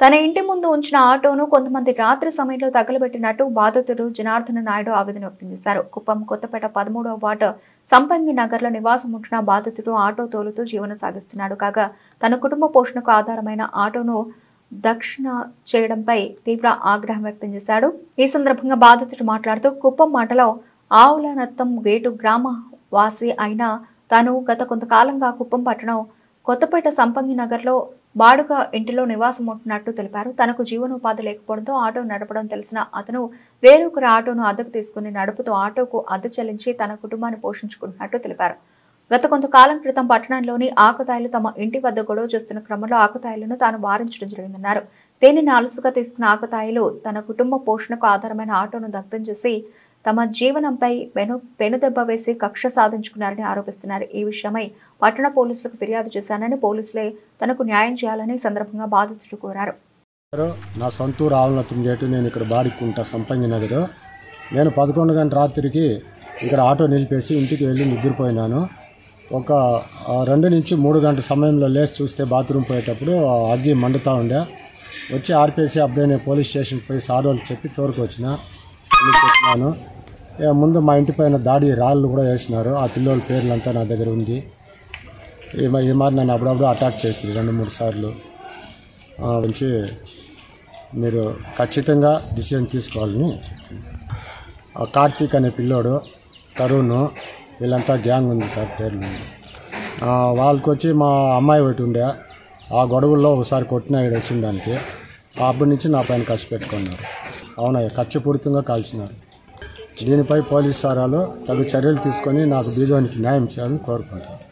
తన ఇంటి ముందు ఉంచిన ఆటోను కొంతమంది రాత్రి సమయంలో తగలబెట్టినట్టు బాధితుడు జనార్దన నాయుడు ఆవేదన వ్యక్తం చేశారు. కుప్పం కొత్తపేట 13వ వార్డు సంపంగి నగర్లో నివాసం ఉంటున్న బాధితుడు ఆటో తోలుతూ జీవనం సాగిస్తున్నాడు. కాగా తన కుటుంబ పోషణకు ఆధారమైన ఆటోను దక్షిణ చేయడంపై తీవ్ర ఆగ్రహం వ్యక్తం చేశాడు. ఈ సందర్భంగా బాధితుడు మాట్లాడుతూ కుప్పం మండలం ఆవులనత్తం గేటు గ్రామ వాసి అయిన తాను గత కొంతకాలంగా కుప్పం పట్టణం కొత్తపేట సంపంగి నగర్లో బాడుగ ఇంటిలో నివాసం ఉంటున్నట్టు తెలిపారు. తనకు జీవనోపాధి లేకపోవడంతో ఆటో నడపడం తెలిసిన అతను వేరొకరి ఆటోను అద్దెకు తీసుకుని నడుపుతూ ఆటోకు అద్దె చెల్లించి తన కుటుంబాన్ని పోషించుకుంటున్నట్టు తెలిపారు. గత కొంతకాలం క్రితం పట్టణంలోని ఆకుతాయిలు తమ ఇంటి వద్ద గొడవ చేస్తున్న క్రమంలో ఆకుతాయిలను తాను వారించడం జరిగిందన్నారు. దీనిని అలుసుగా తీసుకున్న ఆకుతాయిలు తన కుటుంబ పోషణకు ఆధారమైన ఆటోను దగ్ధం చేసి తమ జీవనంపై పెనుదెబ్బ వేసి కక్ష సాధించుకున్నారని ఆరోపిస్తున్నారు. ఈ విషయమై పట్టణ పోలీసులకు ఫిర్యాదు చేశానని, పోలీసులే తనకు న్యాయం చేయాలని సందర్భంగా బాధితుడు కోరారు. నా సొంతూరు ఆవులనత్తం గేటు, నేను ఇక్కడ బాడిక్కుంటా సంపంగి నగరు. నేను 11 గంటల రాత్రికి ఇక్కడ ఆటో నిలిపేసి ఇంటికి వెళ్ళి నిద్రపోయినాను. ఒక 2 నుంచి 3 గంటల సమయంలో లేచి చూస్తే బాత్రూమ్ పోయేటప్పుడు అగ్గి మండుతూ ఉండే. వచ్చి ఆర్పేసి అప్పుడే పోలీస్ స్టేషన్కి పోయి సార్ వాళ్ళకి చెప్పి తోరుకు వచ్చిన చెప్పినాను. ముందు మా ఇంటి పైన దాడి రాళ్ళు కూడా వేసినారు. ఆ పిల్లల పేర్లంతా నా దగ్గర ఉంది. ఈ మరి నన్ను అప్పుడప్పుడు అటాక్ చేసి 2-3 సార్లు వచ్చి మీరు ఖచ్చితంగా డిసిజన్ తీసుకోవాలని చెప్తున్నాను. కార్తీక్ అనే పిల్లోడు, తరుణ్, వీళ్ళంతా గ్యాంగ్ ఉంది సార్ పేర్లు. వాళ్ళకి వచ్చి మా అమ్మాయి ఒకటి ఉండే, ఆ గొడవల్లో ఒకసారి కొట్టిన ఇక్కడ వచ్చిన దానికి అప్పటి నుంచి నా పైన కసి పెట్టుకున్నారు. అవునా, కచ్చిపూరితంగా కాల్చినారు. దీనిపై పోలీసు సారాలు తగు చర్యలు తీసుకొని నాకు బీదోనికి న్యాయం చేయాలని కోరుకుంటాను.